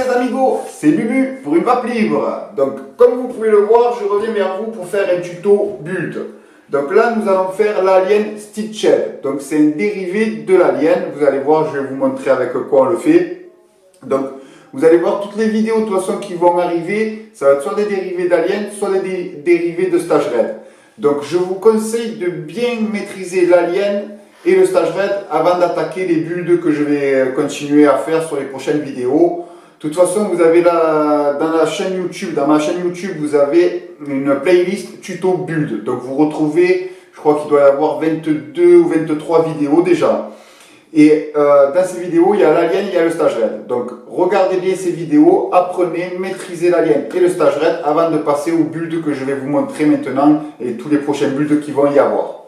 Buenas amigos, c'est Bubu pour une vape libre. Donc comme vous pouvez le voir, je reviens vers vous pour faire un tuto build. Donc là nous allons faire l'Alien Stitched. Donc c'est un dérivé de l'Alien. Vous allez voir, je vais vous montrer avec quoi on le fait. Donc vous allez voir toutes les vidéos de toute façon qui vont arriver. Ça va être soit des dérivés d'Alien, soit des dérivés de Stage Red. Donc je vous conseille de bien maîtriser l'Alien et le Stage Red avant d'attaquer les builds que je vais continuer à faire sur les prochaines vidéos. De toute façon, vous avez là, dans ma chaîne YouTube, vous avez une playlist tuto build. Donc vous retrouvez, je crois qu'il doit y avoir 22 ou 23 vidéos déjà. Et dans ces vidéos, il y a l'Alien, il y a le Stage Red. Donc regardez bien ces vidéos, apprenez, maîtrisez l'Alien et le Stage Red avant de passer au build que je vais vous montrer maintenant et tous les prochains builds qui vont y avoir.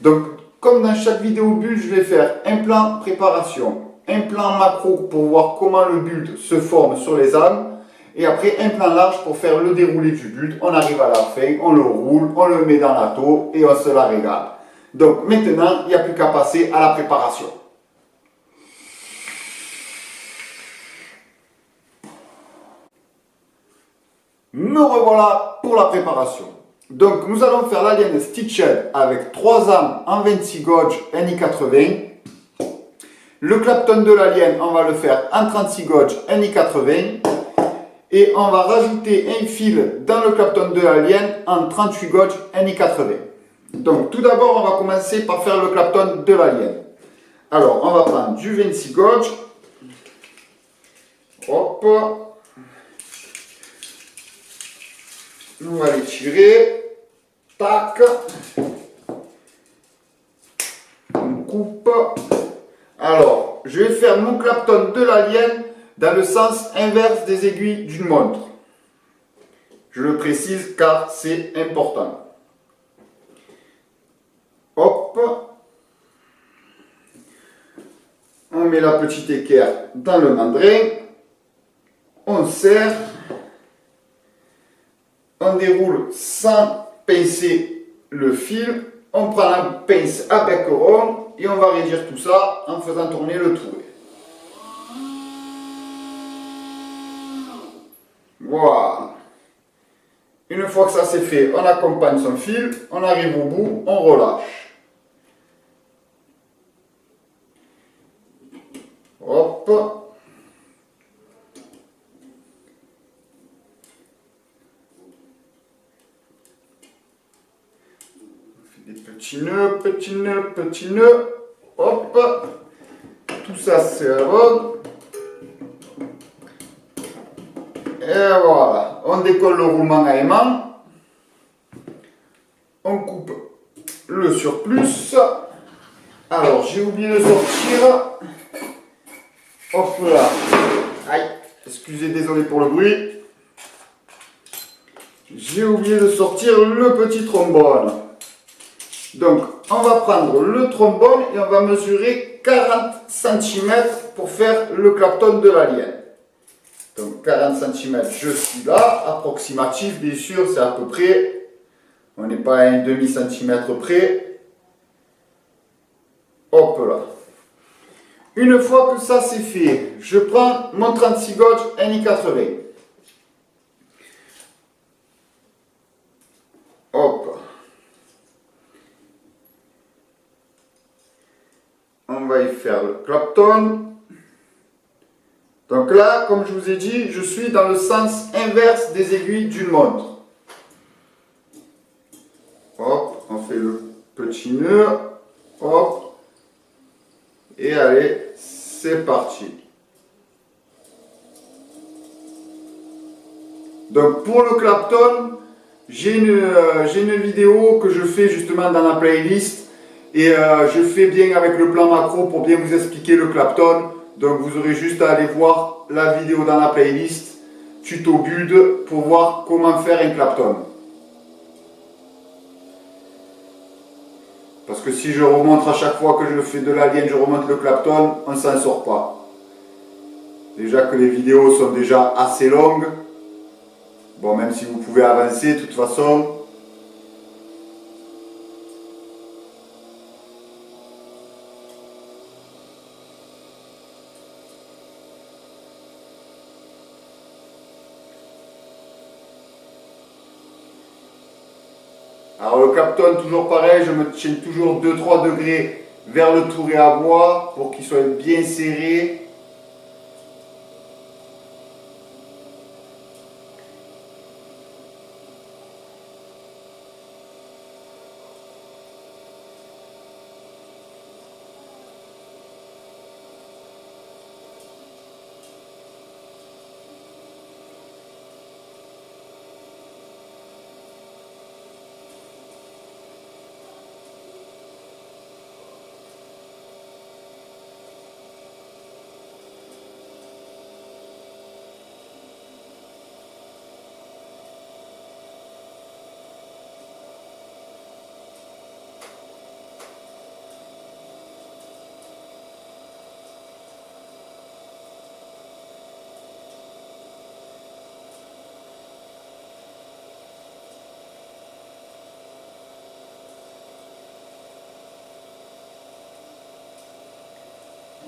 Donc comme dans chaque vidéo build, je vais faire un plan préparation, un plan macro pour voir comment le build se forme sur les armes, et après un plan large pour faire le déroulé du build. On arrive à la fin, on le roule, on le met dans la taux et on se la régale. Donc maintenant, il n'y a plus qu'à passer à la préparation. Me revoilà pour la préparation. Donc nous allons faire l'Alien Stitched avec 3 armes en 26 gauge NI80. Le Clapton de l'Alien, on va le faire en 36 gauge NI80. Et on va rajouter un fil dans le Clapton de l'Alien en 38 gauge NI80. Donc tout d'abord, on va commencer par faire le Clapton de l'Alien. Alors on va prendre du 26 gauge. Hop. On va les tirer. Tac. On coupe. Alors, je vais faire mon Clapton de l'Alien dans le sens inverse des aiguilles d'une montre. Je le précise car c'est important. Hop. On met la petite équerre dans le mandrin. On serre. On déroule sans pincer le fil. On prend la pince à bec rond et on va réduire tout ça en faisant tourner le troué. Voilà. Une fois que ça c'est fait, on accompagne son fil, on arrive au bout, on relâche. Hop. Des petits nœuds, petits nœuds, petits nœuds. Hop. Tout ça c'est bon. Et voilà. On décolle le roulement à aimant. On coupe le surplus. Alors j'ai oublié de sortir. Hop là. Aïe. Excusez, désolé pour le bruit. J'ai oublié de sortir le petit trombone. Donc, on va prendre le trombone et on va mesurer 40 cm pour faire le Clapton de l'Alien. Donc, 40 cm, je suis là. Approximatif, bien sûr, c'est à peu près. On n'est pas à un demi-centimètre près. Hop là. Une fois que ça c'est fait, je prends mon 36 gauge NI80. Hop. On va y faire le Clapton. Donc là, comme je vous ai dit, je suis dans le sens inverse des aiguilles d'une montre. Hop, on fait le petit nœud. Hop. Et allez, c'est parti. Donc pour le Clapton, j'ai une vidéo que je fais justement dans la playlist. Et je fais bien avec le plan macro pour bien vous expliquer le Clapton. Donc vous aurez juste à aller voir la vidéo dans la playlist tuto build pour voir comment faire un Clapton. Parce que si je remonte à chaque fois que je fais de l'Alien, je remonte le Clapton, on ne s'en sort pas. Déjà que les vidéos sont déjà assez longues. Bon, même si vous pouvez avancer de toute façon. Alors le clapton, toujours pareil, je me tiens toujours 2-3 degrés vers le touret à bois pour qu'il soit bien serré.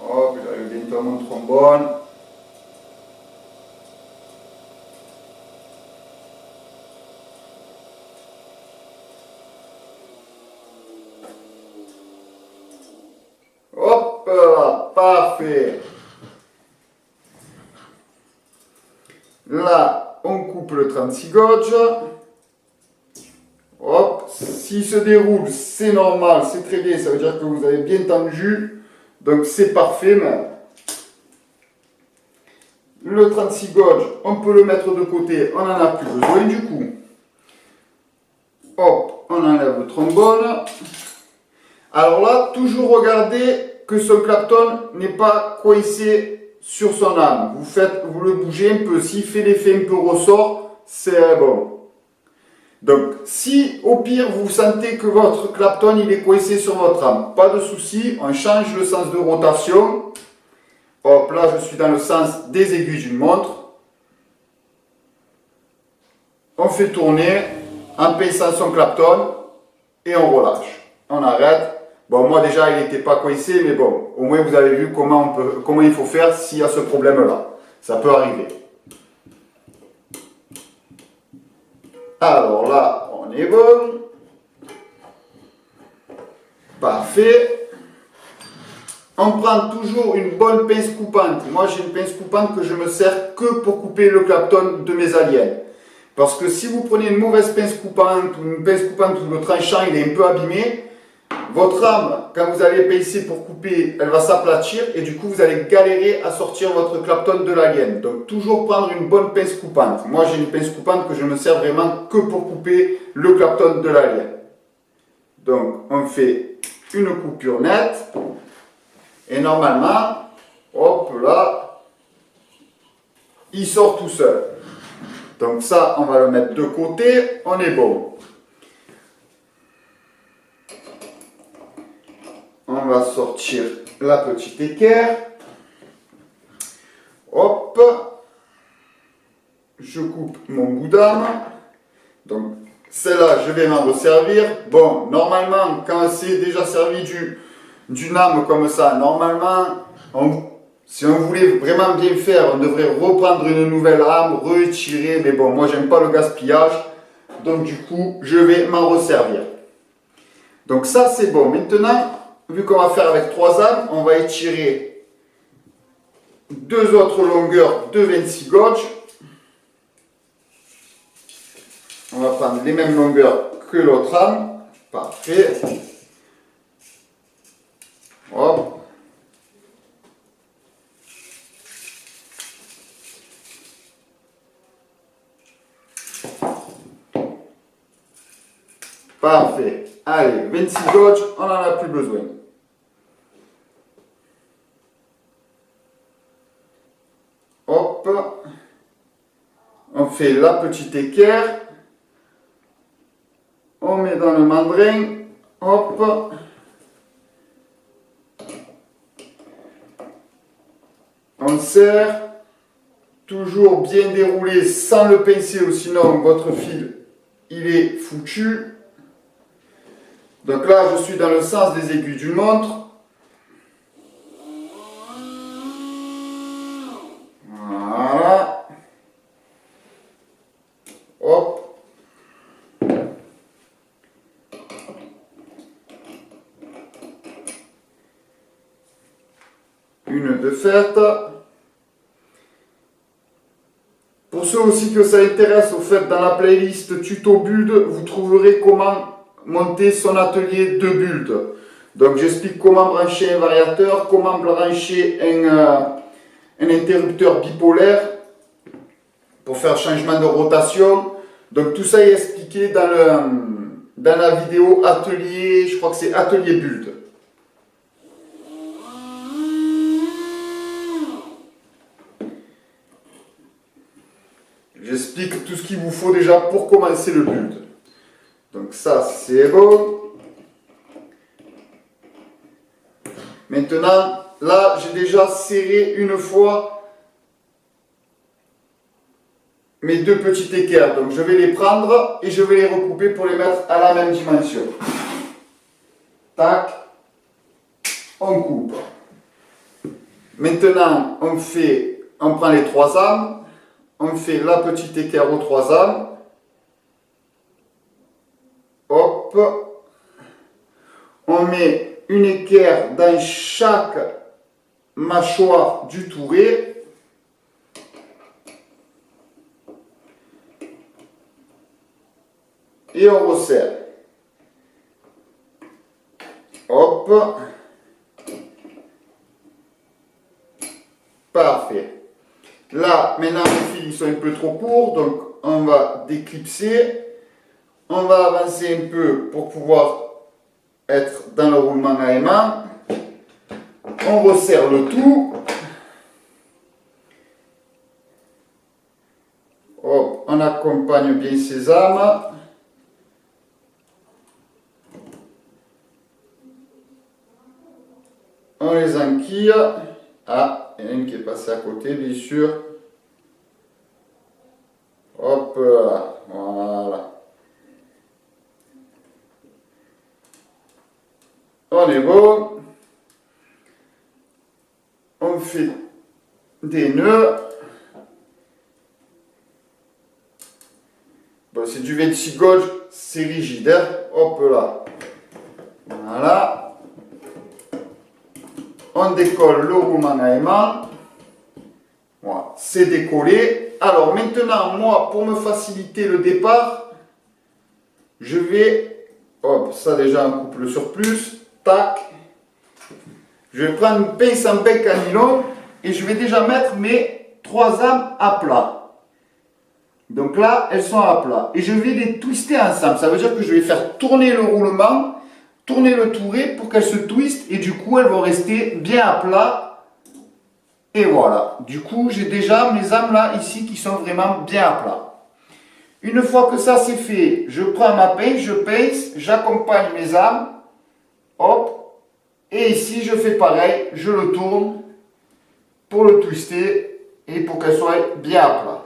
Hop, j'arrive bientôt à mon trombone. Hop là, parfait. Là, on coupe le 36 gauge. Hop, s'il se déroule, c'est normal, c'est très bien, ça veut dire que vous avez bien tendu. Donc c'est parfait même. Le 36 gauge, on peut le mettre de côté, on n'en a plus besoin du coup. Hop, on enlève le trombone. Alors là, toujours regarder que ce clapton n'est pas coincé sur son âme. Vous le bougez un peu, s'il fait l'effet un peu ressort, c'est bon. Donc, si au pire vous sentez que votre clapton il est coincé sur votre âme, pas de souci, on change le sens de rotation. Hop, là je suis dans le sens des aiguilles d'une montre. On fait tourner en pinçant son clapton et on relâche. On arrête. Bon, moi déjà il n'était pas coincé, mais bon, au moins vous avez vu comment il faut faire s'il y a ce problème-là. Ça peut arriver. Alors là, on est bon. Parfait. On prend toujours une bonne pince coupante. Moi, j'ai une pince coupante que je me sers que pour couper le clapton de mes aliens. Parce que si vous prenez une mauvaise pince coupante ou une pince coupante où le tranchant il est un peu abîmé, votre rame, quand vous allez pincer pour couper, elle va s'aplatir et du coup vous allez galérer à sortir votre clapton de l'alien. Donc toujours prendre une bonne pince coupante. Moi j'ai une pince coupante que je me sers vraiment que pour couper le clapton de l'alien. Donc on fait une coupure nette et normalement, hop là, il sort tout seul. Donc ça, on va le mettre de côté, on est bon. On va sortir la petite équerre. Hop. Je coupe mon bout d'âme. Donc celle-là, je vais m'en resservir. Bon, normalement, quand c'est déjà servi d'une âme comme ça, normalement, si on voulait vraiment bien faire, on devrait reprendre une nouvelle âme, retirer, mais bon, moi j'aime pas le gaspillage, donc du coup, je vais m'en resservir. Donc ça c'est bon. Maintenant, vu qu'on va faire avec 3 âmes, on va étirer 2 autres longueurs de 26 gauges. On va prendre les mêmes longueurs que l'autre âme. Parfait. Hop. Parfait. Allez, 26 gauges, on n'en a plus besoin. Hop. On fait la petite équerre. On met dans le mandrin. Hop. On serre. Toujours bien déroulé sans le pincer ou sinon votre fil il est foutu. Donc là, je suis dans le sens des aiguilles d'une montre. Voilà. Hop. une de faite. Pour ceux aussi que ça intéresse, au fait, dans la playlist tuto build, vous trouverez comment monter son atelier de build. Donc j'explique comment brancher un variateur, comment brancher un interrupteur bipolaire pour faire changement de rotation. Donc tout ça est expliqué dans la vidéo atelier, je crois que c'est atelier build. J'explique tout ce qu'il vous faut déjà pour commencer le build. Donc ça c'est bon. Maintenant, là j'ai déjà serré une fois mes deux petits équerres. Donc je vais les prendre et je vais les recouper pour les mettre à la même dimension. Tac, on coupe. Maintenant on prend les trois âmes, on fait la petite équerre aux trois âmes. Hop, on met une équerre dans chaque mâchoire du touret. Et on resserre. Hop. Parfait. Là, maintenant les fils sont un peu trop courts, donc on va déclipser. On va avancer un peu pour pouvoir être dans le roulement à aimant. On resserre le tout. Hop, on accompagne bien ces âmes. On les enquille. Ah, il y en a une qui est passée à côté, bien sûr. Hop là, voilà. On est bon. On fait des nœuds. Bon, c'est du 26 gauge, c'est rigide. Hein. Hop là. Voilà. On décolle le roulement à aimant. Voilà, c'est décollé. Alors maintenant, moi, pour me faciliter le départ, je vais, hop, ça déjà on coupe le surplus, tac. Je vais prendre une pince en bec à nylon et je vais déjà mettre mes trois âmes à plat. Donc là, elles sont à plat. Et je vais les twister ensemble. Ça veut dire que je vais faire tourner le roulement, tourner le touret pour qu'elles se twistent et du coup, elles vont rester bien à plat. Et voilà. Du coup, j'ai déjà mes âmes là, ici, qui sont vraiment bien à plat. Une fois que ça c'est fait, je prends ma pince, je pince, j'accompagne mes âmes. Hop. Et ici, je fais pareil, je le tourne pour le twister et pour qu'elle soit bien à plat.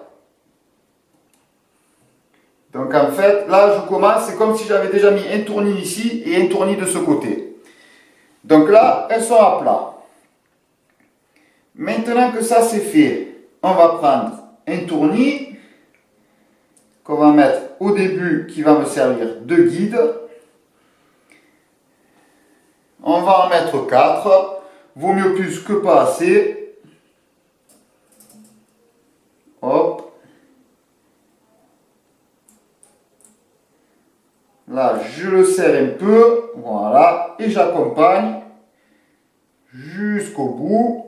Donc en fait, là je commence, c'est comme si j'avais déjà mis un tournis ici et un tournis de ce côté. Donc là, elles sont à plat. Maintenant que ça c'est fait, on va prendre un tournis qu'on va mettre au début qui va me servir de guide. On va en mettre 4. Vaut mieux plus que pas assez. Hop. Là, je le serre un peu. Voilà. Et j'accompagne jusqu'au bout.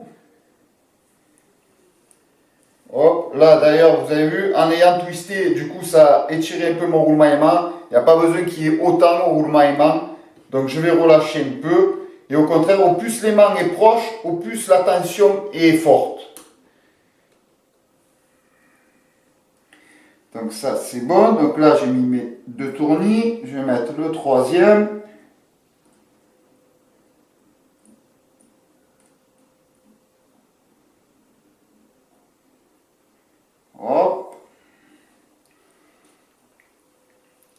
Hop. Là, d'ailleurs, vous avez vu, en ayant twisté, du coup, ça a étiré un peu mon roulement aimant. Il n'y a pas besoin qu'il y ait autant de roulement aimant. Donc je vais relâcher un peu. Et au contraire, au plus l'aimant est proche, au plus la tension est forte. Donc ça c'est bon. Donc là j'ai mis mes 2 tournis. Je vais mettre le troisième. Hop.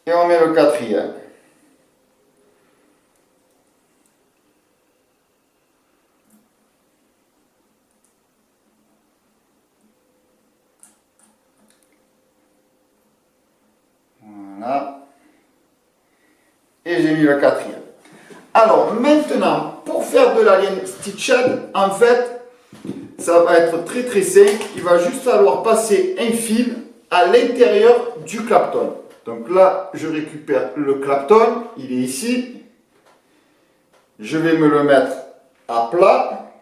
Et on met le quatrième. Voilà. Et j'ai mis le quatrième. Alors maintenant, pour faire de la ligne stitched, en fait, ça va être très très simple. Il va juste falloir passer un fil à l'intérieur du clapton. Donc là, je récupère le clapton, il est ici. Je vais me le mettre à plat.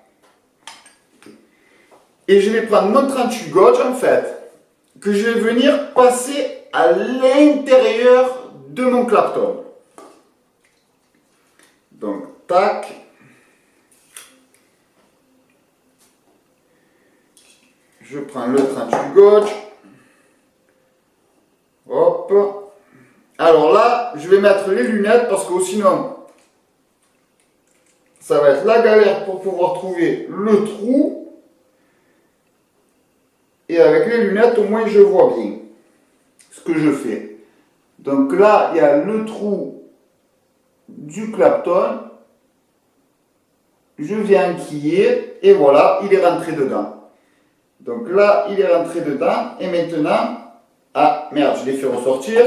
Et je vais prendre mon 38 gauge en fait, que je vais venir passer à l'intérieur de mon clapton. Donc, tac. Je prends le 38 gauge. Hop. Alors là, je vais mettre les lunettes parce que sinon, ça va être la galère pour pouvoir trouver le trou. Et avec les lunettes, au moins, je vois bien ce que je fais. Donc là, il y a le trou du clapton. Je viens enquiller et voilà, il est rentré dedans. Donc là, il est rentré dedans. Et maintenant, ah merde, je l'ai fait ressortir.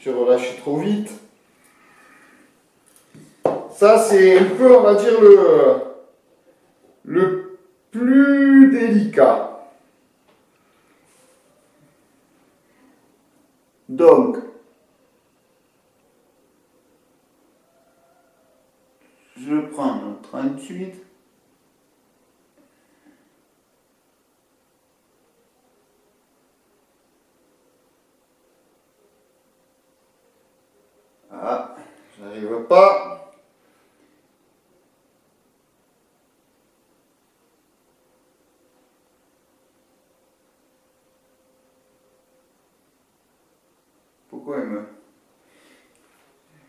Je relâche trop vite. Ça, c'est un peu, on va dire, le plus délicat. Donc, je prends mon 38. Ah, j'arrive pas. Pourquoi il me...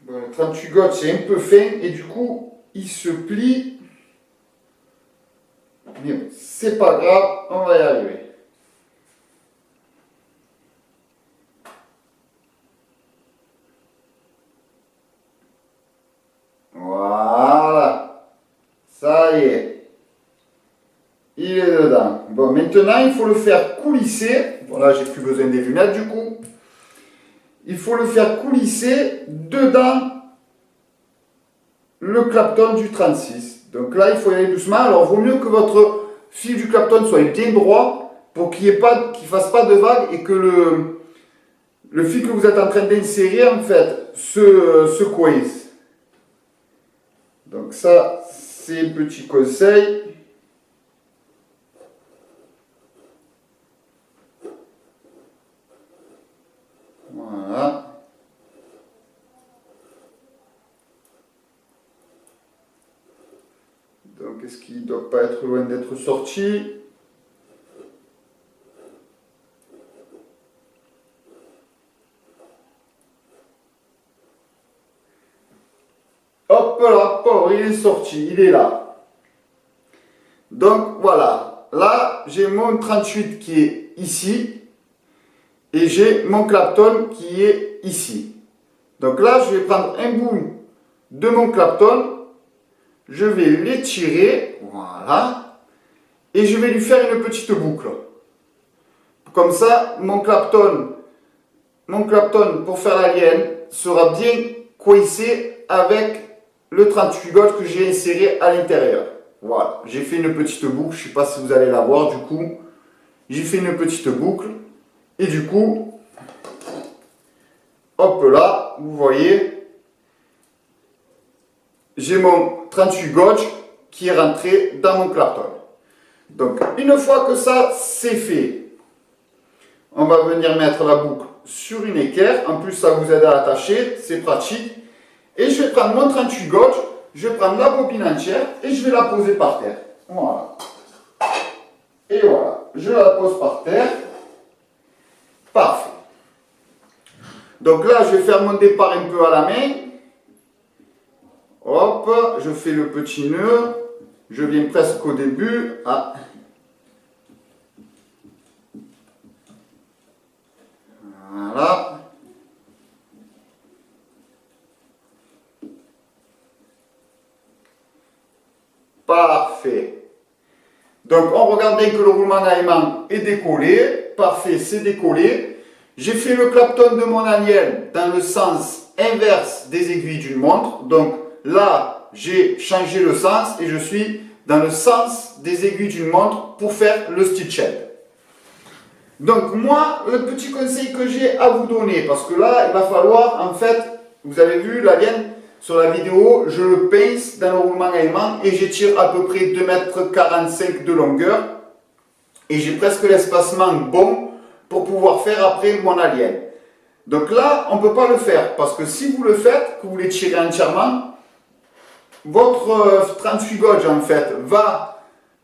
Bon, le 38 gauge c'est un peu fin et du coup il se plie. Mais bon, c'est pas grave, on va y arriver. Voilà. Ça y est. Il est dedans. Bon, maintenant il faut le faire coulisser. Voilà, j'ai plus besoin des lunettes du coup. Il faut le faire coulisser dedans le clapton du 36. Donc là, il faut y aller doucement. Alors, il vaut mieux que votre fil du clapton soit bien droit pour qu'il ne fasse pas de vagues et que le fil que vous êtes en train d'insérer, en fait, se coince. Donc ça, c'est un petit conseil. Voilà. Donc, est-ce qu'il ne doit pas être loin d'être sorti? Hop là, il est sorti, il est là. Donc, voilà. Là, j'ai mon 38 qui est ici. Et j'ai mon clapton qui est ici. Donc là, je vais prendre un bout de mon clapton. Je vais l'étirer, voilà, et je vais lui faire une petite boucle. Comme ça, mon clapton pour faire la lienne sera bien coincé avec le 38 gauge que j'ai inséré à l'intérieur. Voilà, j'ai fait une petite boucle, je ne sais pas si vous allez la voir du coup. J'ai fait une petite boucle, et du coup, hop là, vous voyez, j'ai mon 38 gauge qui est rentré dans mon clapton. Donc, une fois que ça c'est fait, on va venir mettre la boucle sur une équerre. En plus, ça vous aide à attacher, c'est pratique. Et je vais prendre mon 38 gauge, je vais prendre la bobine entière et je vais la poser par terre. Voilà. Et voilà, je la pose par terre. Parfait. Donc là, je vais faire mon départ un peu à la main. Hop, je fais le petit nœud. Je viens presque au début. Ah. Voilà. Parfait. Donc, on regarde bien que le roulement d'aimant est décollé. Parfait, c'est décollé. J'ai fait le clapton de mon alien dans le sens inverse des aiguilles d'une montre. Donc, là, j'ai changé le sens et je suis dans le sens des aiguilles d'une montre pour faire le stitch head. Donc moi, le petit conseil que j'ai à vous donner, parce que là, il va falloir, en fait, vous avez vu la laine sur la vidéo, je le pince dans le roulement aimant et j'étire à peu près 2,45 m de longueur et j'ai presque l'espacement bon pour pouvoir faire après mon alien. Donc là, on ne peut pas le faire parce que si vous le faites, que vous l'étirez entièrement, votre 38 gauge en fait va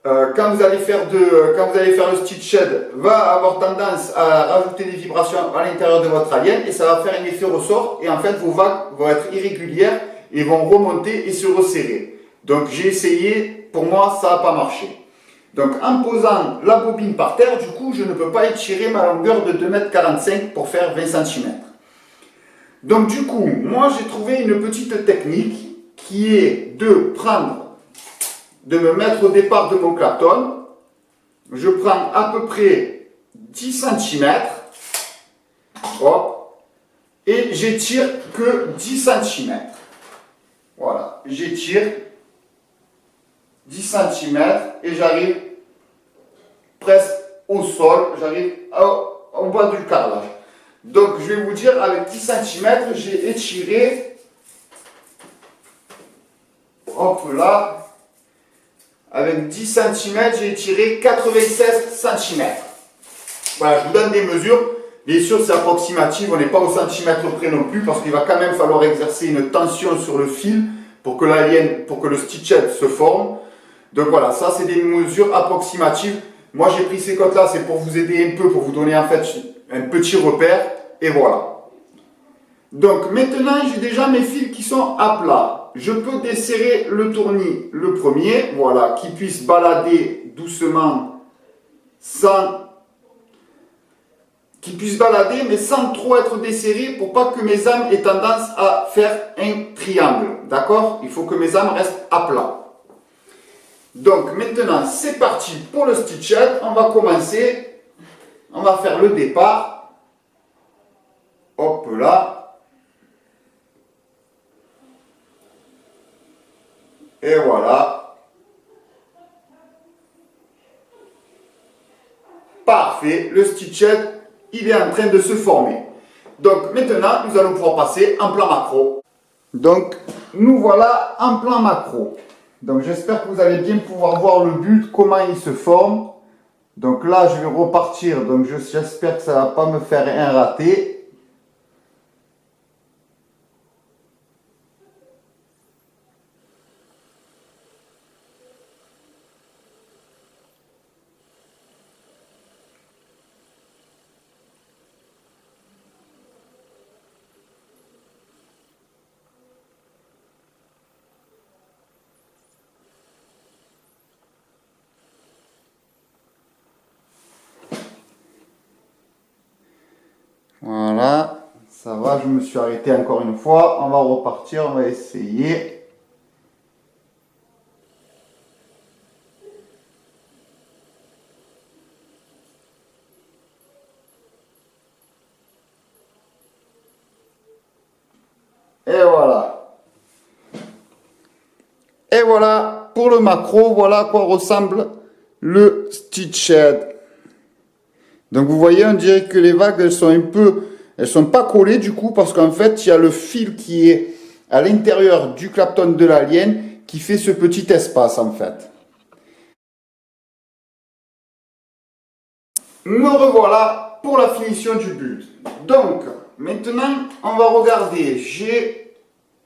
quand vous allez faire le stitch head, va avoir tendance à rajouter des vibrations à l'intérieur de votre alien et ça va faire un effet ressort et en fait vos vagues vont être irrégulières et vont remonter et se resserrer. Donc j'ai essayé, pour moi ça n'a pas marché. Donc en posant la bobine par terre, du coup je ne peux pas étirer ma longueur de 2,45 m pour faire 20 cm. Donc du coup, moi j'ai trouvé une petite technique qui est de me mettre au départ de mon clapton, je prends à peu près 10 cm, hop, et j'étire que 10 cm. Voilà, j'étire 10 cm et j'arrive presque au sol, j'arrive au bas du carrelage. Donc je vais vous dire, avec 10 cm, j'ai étiré, hop là, avec 10 cm, j'ai étiré 96 cm. Voilà, je vous donne des mesures. Bien sûr, c'est approximatif, on n'est pas au centimètre près non plus, parce qu'il va quand même falloir exercer une tension sur le fil pour que le stitch head se forme. Donc voilà, ça c'est des mesures approximatives. Moi j'ai pris ces cotes là, c'est pour vous aider un peu, pour vous donner en fait un petit repère. Et voilà. Donc maintenant j'ai déjà mes fils qui sont à plat. Je peux desserrer le tournis, le premier, voilà, qui puisse balader doucement mais sans trop être desserré pour pas que mes âmes aient tendance à faire un triangle. D'accord? Il faut que mes âmes restent à plat. Donc maintenant c'est parti pour le stitch head. On va commencer. On va faire le départ. Hop là. Et voilà. Parfait. Le stitch head, il est en train de se former. Donc maintenant, nous allons pouvoir passer en plan macro. Donc, nous voilà en plan macro. Donc j'espère que vous allez bien pouvoir voir le but, comment il se forme. Donc là, je vais repartir. Donc j'espère que ça ne va pas me faire un raté. Voilà, ça va, je me suis arrêté encore une fois. On va repartir, on va essayer. Et voilà. Et voilà, pour le macro, voilà à quoi ressemble le stitch head. Donc vous voyez, on dirait que les vagues, elles sont pas collées du coup, parce qu'en fait, il y a le fil qui est à l'intérieur du clapton de l'alien qui fait ce petit espace en fait. Me revoilà pour la finition du but. Donc, maintenant, on va regarder. J'ai,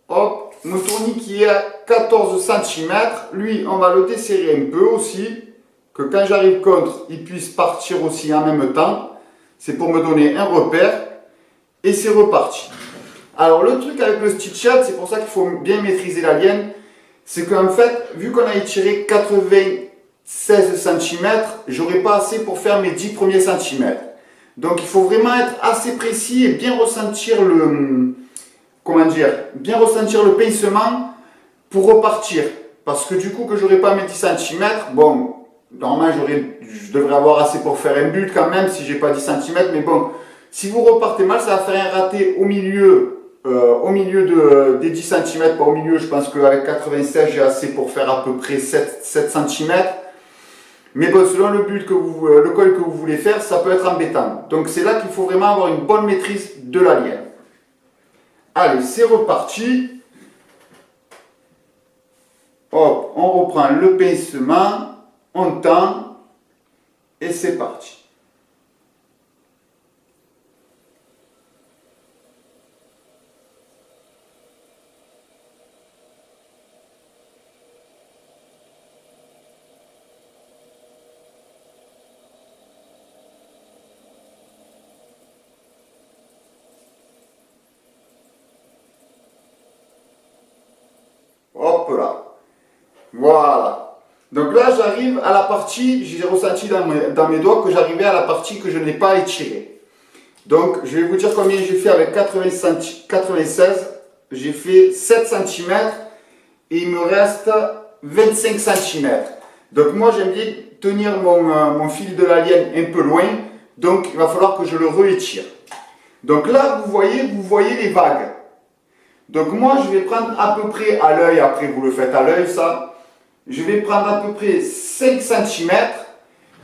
hop, mon tournis qui est à 14 cm. Lui, on va le desserrer un peu aussi, que quand j'arrive contre, il puisse partir aussi en même temps. C'est pour me donner un repère. Et c'est reparti. Alors le truc avec le stitch head, c'est pour ça qu'il faut bien maîtriser la lienne, c'est qu'en fait, vu qu'on a étiré 96 cm, j'aurai pas assez pour faire mes 10 premiers centimètres. Donc il faut vraiment être assez précis et bien ressentir bien ressentir le pincement pour repartir. Parce que du coup, que j'aurai pas mes 10 cm, bon, normalement je devrais avoir assez pour faire un but quand même si j'ai pas 10 cm, mais bon, si vous repartez mal, ça va faire un raté au milieu au milieu des 10 cm, pas au milieu, je pense qu'avec 96 j'ai assez pour faire à peu près 7 cm. Mais bon, selon le but le col que vous voulez faire, ça peut être embêtant. Donc c'est là qu'il faut vraiment avoir une bonne maîtrise de la lienne. Allez, c'est reparti. Hop, on reprend le pincement, on tend et c'est parti. Hop là. Voilà. Donc là, j'arrive à la partie, j'ai ressenti dans mes doigts que j'arrivais à la partie que je n'ai pas étirée. Donc, je vais vous dire combien j'ai fait avec 96. J'ai fait 7 cm et il me reste 25 cm. Donc moi, j'aime bien tenir mon fil de la lienne un peu loin. Donc, il va falloir que je le réétire. Donc là, vous voyez les vagues. Donc moi, je vais prendre à peu près à l'œil, après vous le faites à l'œil ça, je vais prendre à peu près 5 cm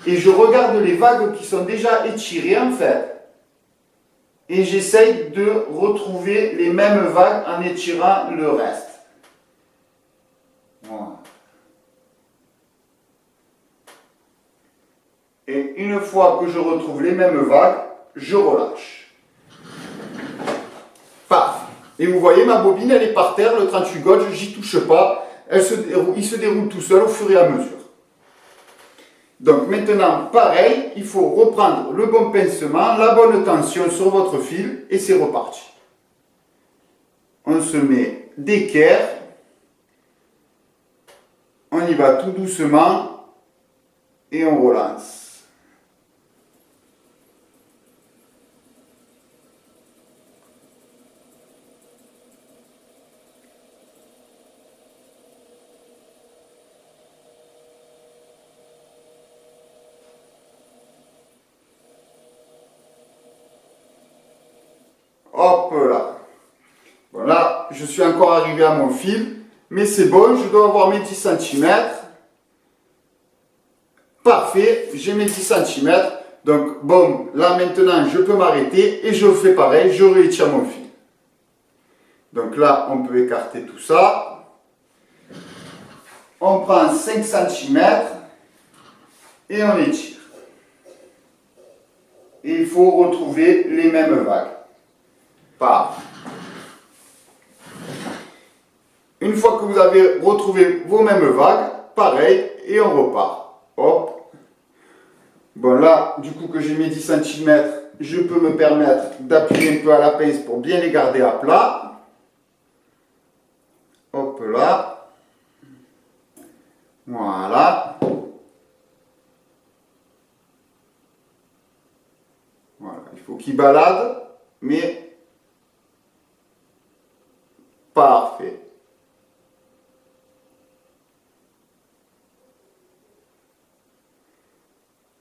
et je regarde les vagues qui sont déjà étirées en fait. Et j'essaye de retrouver les mêmes vagues en étirant le reste. Voilà. Et une fois que je retrouve les mêmes vagues, je relâche. Paf! Et vous voyez, ma bobine, elle est par terre, le 38 gauge, j'y touche pas. Il se déroule tout seul au fur et à mesure. Donc maintenant, pareil, il faut reprendre le bon pincement, la bonne tension sur votre fil et c'est reparti. On se met d'équerre. On y va tout doucement et on relance. Hop là. Voilà, je suis encore arrivé à mon fil, mais c'est bon, je dois avoir mes 10 cm. Parfait, j'ai mes 10 cm. Donc, bon, là maintenant, je peux m'arrêter et je fais pareil, je réétire mon fil. Donc là, on peut écarter tout ça. On prend 5 cm et on étire. Et il faut retrouver les mêmes vagues. Paf. Une fois que vous avez retrouvé vos mêmes vagues, pareil, et on repart. Hop. Bon là, du coup que j'ai mes 10 cm, je peux me permettre d'appuyer un peu à la pince pour bien les garder à plat. Hop là. Voilà. Voilà. Il faut qu'il balade, mais parfait.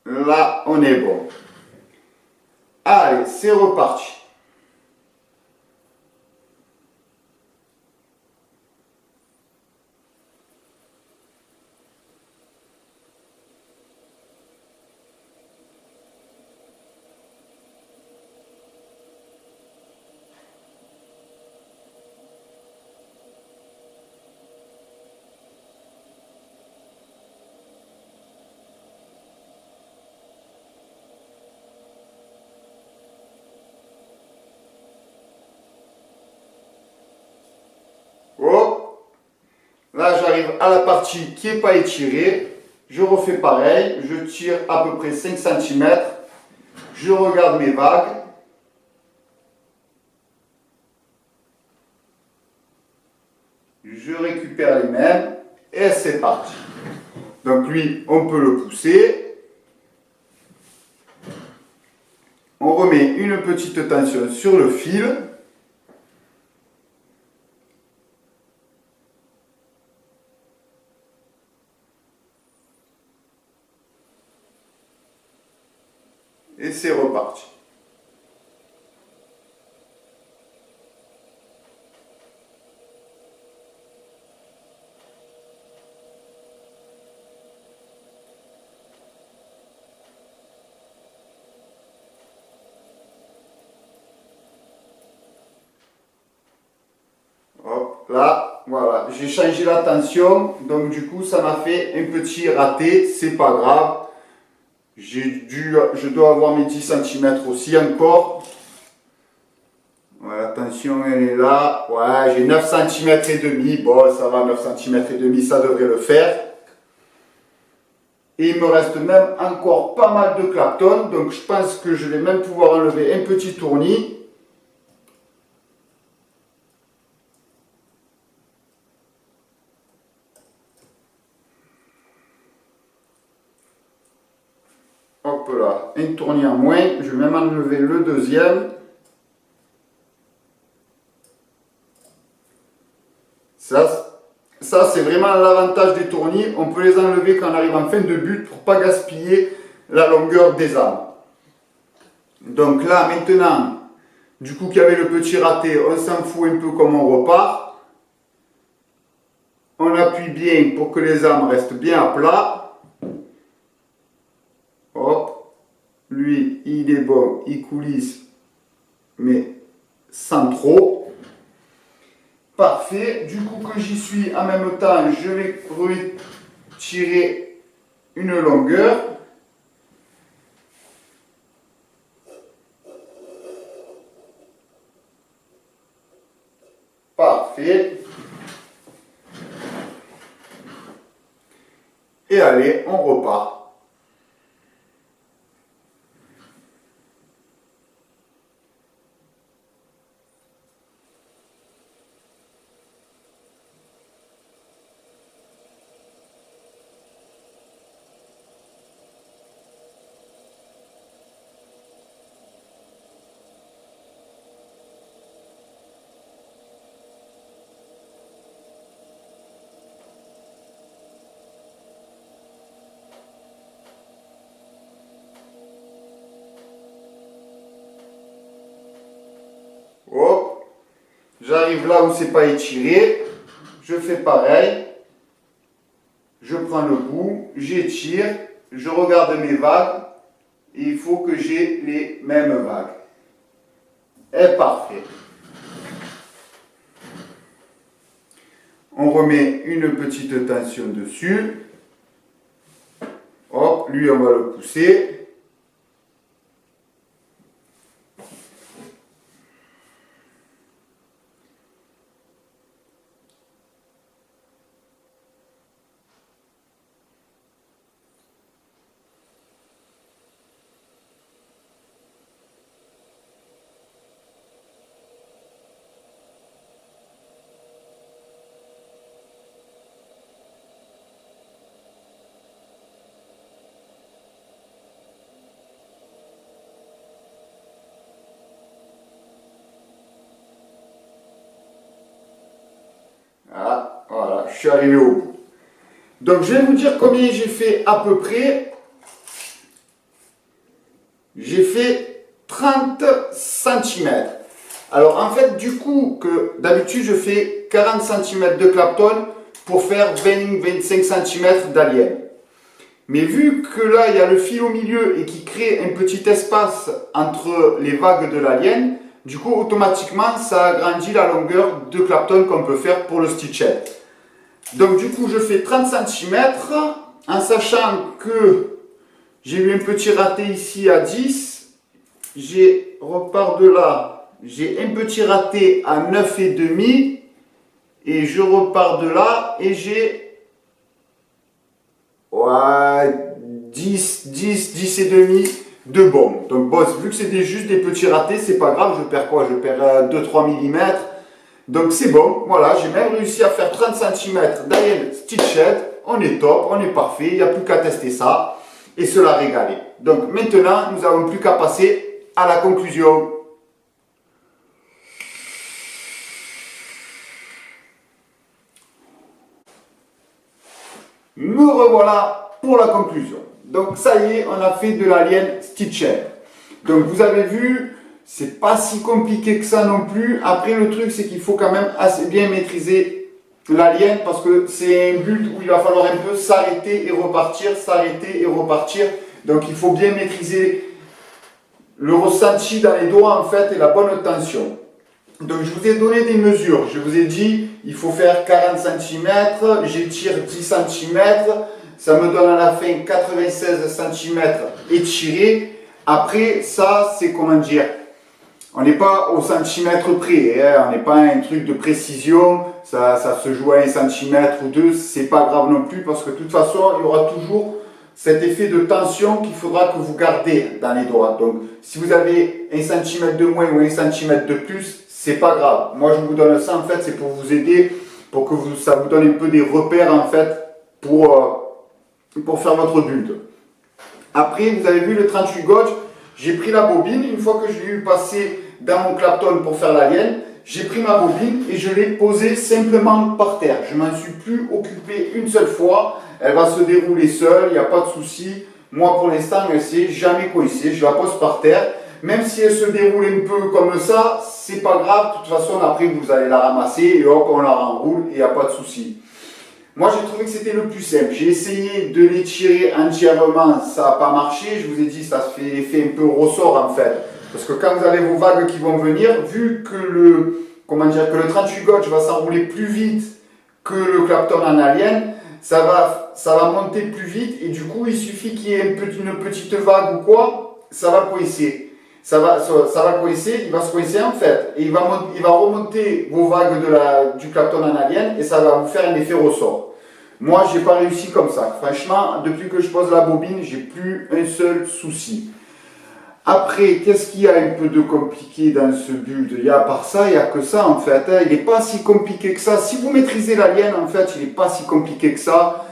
Là, on est bon. Allez, c'est reparti. Oh, là j'arrive à la partie qui n'est pas étirée. Je refais pareil, je tire à peu près 5 cm. Je regarde mes vagues. Je récupère les mêmes et c'est parti. Donc lui, on peut le pousser. On remet une petite tension sur le fil. Et c'est reparti. là, voilà, j'ai changé la tension, donc du coup ça m'a fait un petit raté, c'est pas grave. Je dois avoir mes 10 cm aussi encore. Voilà, la tension elle est là. Ouais, j'ai 9 cm et demi. Bon, ça va, 9 cm et demi, ça devrait le faire. Et il me reste même encore pas mal de Clapton, donc je pense que je vais même pouvoir enlever un petit tournis. Hop là, un tournis en moins. Je vais même enlever le deuxième. Ça c'est vraiment l'avantage des tournis. On peut les enlever quand on arrive en fin de but pour ne pas gaspiller la longueur des armes. Donc là, maintenant, du coup qu'il y avait le petit raté, on s'en fout un peu comme on repart. On appuie bien pour que les armes restent bien à plat. Hop. Lui, il est bon, il coulisse, mais sans trop. Parfait. Du coup que j'y suis, en même temps, je vais retirer une longueur. Parfait. Et allez, on repart. Hop, j'arrive là où c'est pas étiré, je fais pareil, je prends le bout, j'étire, je regarde mes vagues, et il faut que j'ai les mêmes vagues. Et parfait. On remet une petite tension dessus. Hop, lui on va le pousser. Voilà, je suis arrivé au bout. Donc je vais vous dire combien j'ai fait à peu près. J'ai fait 30 cm. Alors en fait, du coup, que d'habitude je fais 40 cm de Clapton pour faire 20-25 cm d'alien. Mais vu que là, il y a le fil au milieu et qui crée un petit espace entre les vagues de l'alien, du coup, automatiquement, ça agrandit la longueur de Clapton qu'on peut faire pour le stitchet. Donc du coup, je fais 30 cm en sachant que j'ai eu un petit raté ici à 10. J'ai repars de là, j'ai un petit raté à 9,5 et je repars de là et j'ai 10 et demi de bon. Donc bon, vu que c'était juste des petits ratés, c'est pas grave, je perds quoi? Je perds 2-3 mm. Donc c'est bon, voilà, j'ai même réussi à faire 30 cm d'alien stitched. On est top, on est parfait, il n'y a plus qu'à tester ça et se la régaler. Donc maintenant, nous n'avons plus qu'à passer à la conclusion. Me revoilà pour la conclusion. Donc ça y est, on a fait de l'alien stitched. Donc vous avez vu, c'est pas si compliqué que ça non plus. Après le truc c'est qu'il faut quand même assez bien maîtriser l'alien parce que c'est un but où il va falloir un peu s'arrêter et repartir, s'arrêter et repartir. Donc il faut bien maîtriser le ressenti dans les doigts en fait et la bonne tension. Donc je vous ai donné des mesures, je vous ai dit il faut faire 40 cm, j'étire 10 cm, ça me donne à la fin 96 cm étiré. Après ça c'est comment dire, on n'est pas au centimètre près, hein, on n'est pas un truc de précision, ça se joue à 1 centimètre ou 2, c'est pas grave non plus parce que de toute façon il y aura toujours cet effet de tension qu'il faudra que vous gardez dans les doigts. Donc si vous avez 1 cm de moins ou 1 cm de plus, c'est pas grave. Moi je vous donne ça en fait, c'est pour vous aider, pour que ça vous donne un peu des repères en fait pour faire votre bulle. Après vous avez vu le 38 gauge, j'ai pris la bobine, une fois que je l'ai eu passé dans mon Clapton pour faire la lienne, j'ai pris ma bobine et je l'ai posée simplement par terre. Je ne m'en suis plus occupé une seule fois, elle va se dérouler seule, il n'y a pas de souci. Moi pour l'instant elle ne s'est jamais coincée, je la pose par terre. Même si elle se déroule un peu comme ça, c'est pas grave, de toute façon après vous allez la ramasser et hop on la renroule et il n'y a pas de souci. Moi j'ai trouvé que c'était le plus simple, j'ai essayé de l'étirer entièrement, ça n'a pas marché, je vous ai dit ça se fait l'effet un peu ressort en fait. Parce que quand vous avez vos vagues qui vont venir, vu que le 38 gauge va s'enrouler plus vite que le Clapton en alien, ça va monter plus vite et du coup il suffit qu'il y ait une petite vague ou quoi, ça va coincer. Ça va coincer, il va se coincer en fait. Et il va remonter vos vagues du Clapton en alien et ça va vous faire un effet ressort. Moi, j'ai pas réussi comme ça. Franchement, depuis que je pose la bobine, j'ai plus un seul souci. Après, qu'est-ce qu'il y a un peu de compliqué dans ce build? Il y a à part ça, il n'y a que ça en fait. Il n'est pas si compliqué que ça. Si vous maîtrisez l'alien, en fait, il n'est pas si compliqué que ça.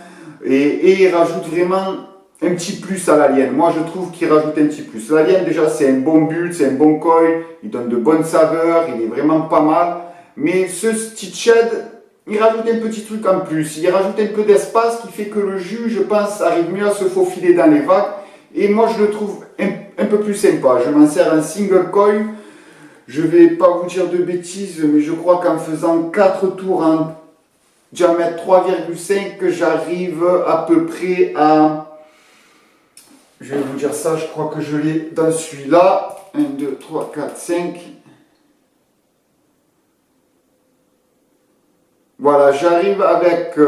Et il rajoute vraiment un petit plus à l'alien. Moi, je trouve qu'il rajoute un petit plus. L'alien, déjà, c'est un bon build, c'est un bon coil. Il donne de bonnes saveurs, il est vraiment pas mal. Mais ce Stitched, il rajoute un petit truc en plus. Il rajoute un peu d'espace qui fait que le jus, je pense, arrive mieux à se faufiler dans les vagues. Et moi, je le trouve un peu plus sympa. Je m'en sers en single coil. Je ne vais pas vous dire de bêtises, mais je crois qu'en faisant 4 tours en diamètre 3,5, j'arrive à peu près à... Je vais vous dire ça, je crois que je l'ai dans celui-là. 1, 2, 3, 4, 5. Voilà, j'arrive avec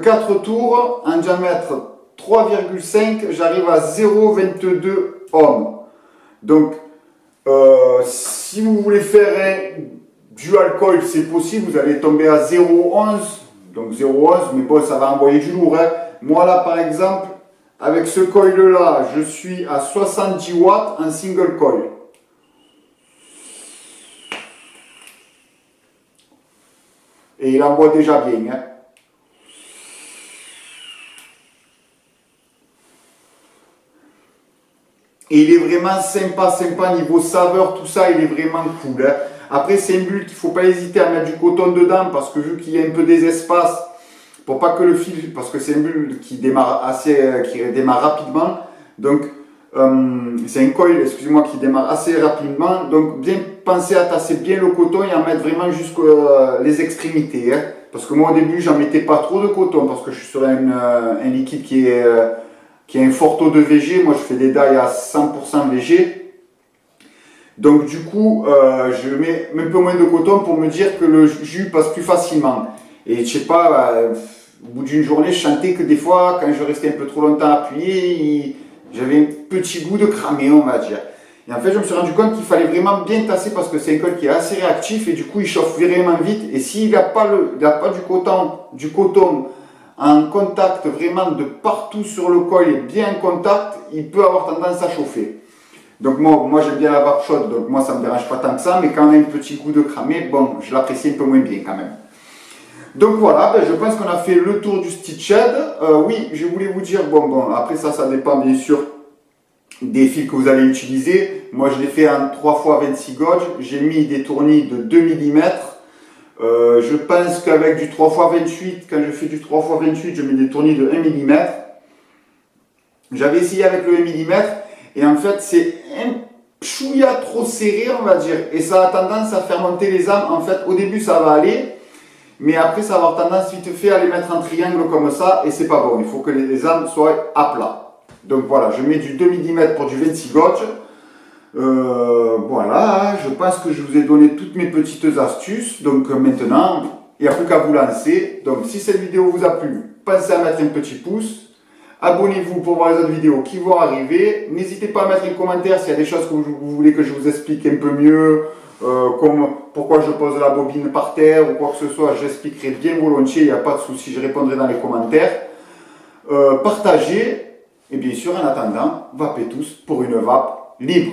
4 tours en diamètre 3,5, j'arrive à 0,22 ohms. Donc, si vous voulez faire un dual coil, c'est possible, vous allez tomber à 0,11. Donc 0,11, mais bon, ça va envoyer du lourd. Hein. Moi là, par exemple, avec ce coil-là, je suis à 70 watts en single coil. Et il envoie déjà bien. Hein. Et il est vraiment sympa, niveau saveur, tout ça, il est vraiment cool. Hein. Après, c'est une bulle qu'il ne faut pas hésiter à mettre du coton dedans parce que vu qu'il y a un peu des espaces, pour pas que le fil, parce que c'est une bulle qui démarre rapidement. Donc, c'est un coil, excusez-moi, qui démarre assez rapidement. Donc, bien penser à tasser bien le coton et à mettre vraiment jusqu'aux les extrémités. Hein. Parce que moi, au début, j'en mettais pas trop de coton parce que je suis sur un liquide qui a un fort taux de VG. Moi, je fais des dailles à 100% VG. Donc du coup, je mets un peu moins de coton pour me dire que le jus passe plus facilement. Et je sais pas, au bout d'une journée, je sentais que des fois, quand je restais un peu trop longtemps appuyé, j'avais un petit goût de cramé, on va dire. Et en fait, je me suis rendu compte qu'il fallait vraiment bien tasser parce que c'est un coil qui est assez réactif et du coup, il chauffe vraiment vite. Et s'il n'a pas, du coton en contact vraiment de partout sur le coil et bien en contact, il peut avoir tendance à chauffer. Donc moi j'aime bien la vape chaude, donc moi ça ne me dérange pas tant que ça, mais quand on a un petit goût de cramé, bon, je l'apprécie un peu moins bien quand même. Donc voilà, je pense qu'on a fait le tour du Stitched. Oui, je voulais vous dire, bon, après ça dépend bien sûr des fils que vous allez utiliser. Moi je l'ai fait en 3x26 gauge, j'ai mis des tournis de 2 mm. Je pense qu'avec du 3x28, quand je fais du 3x28, je mets des tournis de 1 mm. J'avais essayé avec le 1 mm. Et en fait, c'est un chouïa trop serré, on va dire. Et ça a tendance à faire monter les âmes. En fait, au début, ça va aller. Mais après, ça va avoir tendance vite fait à les mettre en triangle comme ça. Et c'est pas bon. Il faut que les âmes soient à plat. Donc voilà, je mets du 2 mm pour du 26 gauge. Voilà, je pense que je vous ai donné toutes mes petites astuces. Donc maintenant, il n'y a plus qu'à vous lancer. Donc si cette vidéo vous a plu, pensez à mettre un petit pouce. Abonnez-vous pour voir les autres vidéos qui vont arriver. N'hésitez pas à mettre un commentaire s'il y a des choses que vous voulez que je vous explique un peu mieux. Comme pourquoi je pose la bobine par terre ou quoi que ce soit, j'expliquerai bien volontiers, il n'y a pas de souci, je répondrai dans les commentaires. Partagez et bien sûr en attendant, vapez tous pour une vape libre.